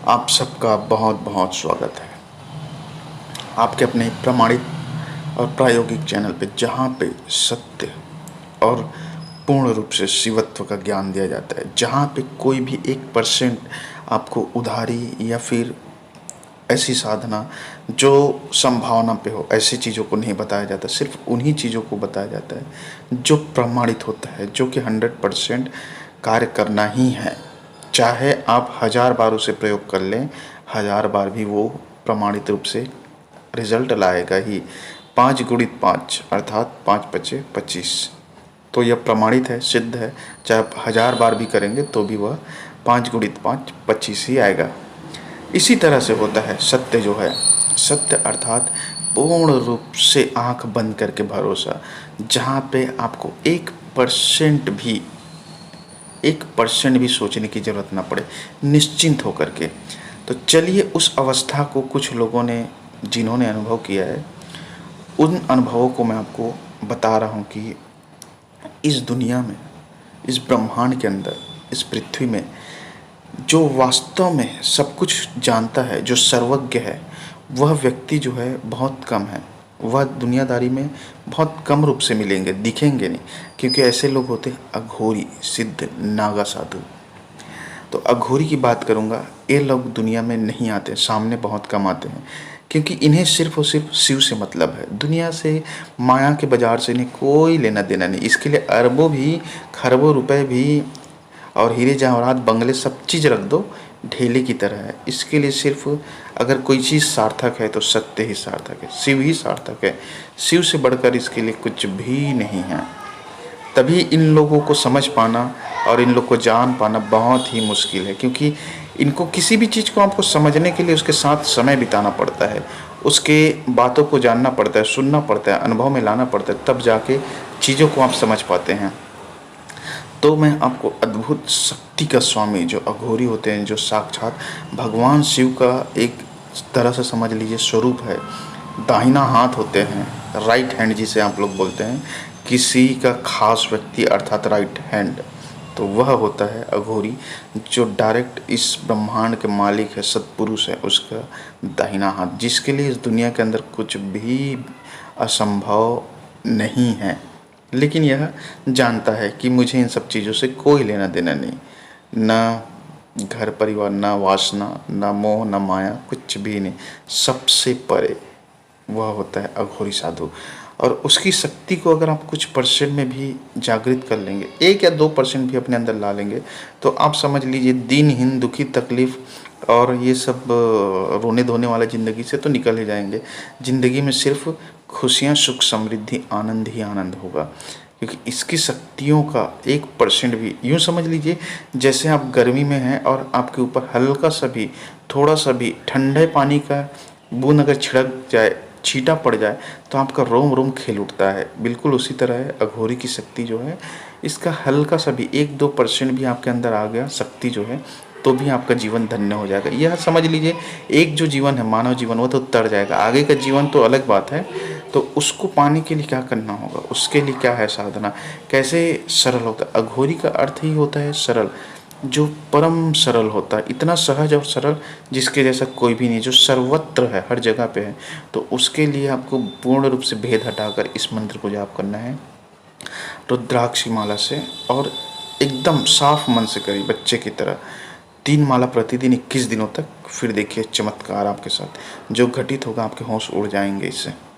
आप सबका बहुत बहुत स्वागत है आपके अपने प्रमाणित और प्रायोगिक चैनल पे, जहाँ पे सत्य और पूर्ण रूप से शिवत्व का ज्ञान दिया जाता है, जहाँ पे कोई भी 1% आपको उधारी या फिर ऐसी साधना जो संभावना पे हो, ऐसी चीज़ों को नहीं बताया जाता। सिर्फ उन्हीं चीज़ों को बताया जाता है जो प्रमाणित होता है, जो कि 100% कार्य करना ही है। चाहे आप 1000 बार उसे प्रयोग कर लें, 1000 बार भी वो प्रमाणित रूप से रिजल्ट लाएगा ही। 5 गुणित 5 अर्थात 5 पचे 25, तो यह प्रमाणित है, सिद्ध है। चाहे आप 1000 बार भी करेंगे तो भी वह 5 गुणित 5 25 ही आएगा। इसी तरह से होता है सत्य जो है, सत्य अर्थात पूर्ण रूप से आंख बंद करके भरोसा, जहाँ पे आपको 1% भी सोचने की ज़रूरत ना पड़े, निश्चिंत होकर के। तो चलिए उस अवस्था को कुछ लोगों ने, जिन्होंने अनुभव किया है, उन अनुभवों को मैं आपको बता रहा हूँ कि इस दुनिया में, इस ब्रह्मांड के अंदर, इस पृथ्वी में जो वास्तव में सब कुछ जानता है, जो सर्वज्ञ है, वह व्यक्ति जो है बहुत कम है। वह दुनियादारी में बहुत कम रूप से मिलेंगे, दिखेंगे नहीं, क्योंकि ऐसे लोग होते हैं अघोरी, सिद्ध, नागा साधु। तो अघोरी की बात करूँगा, ये लोग दुनिया में नहीं आते, सामने बहुत कम आते हैं, क्योंकि इन्हें सिर्फ और सिर्फ शिव से मतलब है। दुनिया से, माया के बाजार से इन्हें कोई लेना देना नहीं। इसके लिए अरबों भी, खरबों रुपए भी और हीरे जवाहरात, बंगले, सब चीज़ रख दो, ढेले की तरह है। इसके लिए सिर्फ अगर कोई चीज़ सार्थक है तो सत्य ही सार्थक है, शिव ही सार्थक है। शिव से बढ़कर इसके लिए कुछ भी नहीं है। तभी इन लोगों को समझ पाना और इन लोग को जान पाना बहुत ही मुश्किल है, क्योंकि इनको किसी भी चीज़ को आपको समझने के लिए उसके साथ समय बिताना पड़ता है, उसके बातों को जानना पड़ता है, सुनना पड़ता है, अनुभव में लाना पड़ता है, तब जाके चीज़ों को आप समझ पाते हैं। तो मैं आपको अद्भुत शक्ति का स्वामी जो अघोरी होते हैं, जो साक्षात भगवान शिव का एक तरह से समझ लीजिए स्वरूप है, दाहिना हाथ होते हैं, राइट हैंड जिसे आप लोग बोलते हैं, किसी का खास व्यक्ति अर्थात राइट हैंड, तो वह होता है अघोरी, जो डायरेक्ट इस ब्रह्मांड के मालिक है, सत्पुरुष है, उसका दाहिना हाथ, जिसके लिए इस दुनिया के अंदर कुछ भी असंभव नहीं है। लेकिन यह जानता है कि मुझे इन सब चीज़ों से कोई लेना देना नहीं, ना घर परिवार, ना वासना, ना मोह, ना माया, कुछ भी नहीं, सबसे परे वह होता है अघोरी साधु। और उसकी शक्ति को अगर आप कुछ परसेंट में भी जागृत कर लेंगे, 1 या 2% भी अपने अंदर ला लेंगे, तो आप समझ लीजिए दिनहीन, दुखी, तकलीफ और ये सब रोने धोने वाला ज़िंदगी से तो निकल ही जाएंगे। ज़िंदगी में सिर्फ खुशियाँ, सुख, समृद्धि, आनंद ही आनंद होगा, क्योंकि इसकी शक्तियों का 1% भी, यूँ समझ लीजिए जैसे आप गर्मी में हैं और आपके ऊपर हल्का सा भी, थोड़ा सा भी ठंडे पानी का बूंद अगर छिड़क जाए, छींटा पड़ जाए, तो आपका रोम रोम खिल उठता है। बिल्कुल उसी तरह है अघोरी की शक्ति जो है, इसका हल्का सा भी 1-2% भी आपके अंदर आ गया शक्ति जो है, तो भी आपका जीवन धन्य हो जाएगा। यह समझ लीजिए एक जो जीवन है, मानव जीवन, वो तो तर जाएगा, आगे का जीवन तो अलग बात है। तो उसको पाने के लिए क्या करना होगा, उसके लिए क्या है साधना, कैसे सरल होता है। अघोरी का अर्थ ही होता है सरल, जो परम सरल होता है, इतना सहज और सरल जिसके जैसा कोई भी नहीं, जो सर्वत्र है, हर जगह पे है। तो उसके लिए आपको पूर्ण रूप से भेद हटाकर इस मंत्र को जाप करना है रुद्राक्ष माला से, और एकदम साफ मन से करिए, बच्चे की तरह 3 माला प्रतिदिन 21 दिनों तक। फिर देखिए चमत्कार आपके साथ जो घटित होगा, आपके होश उड़ जाएंगे इससे।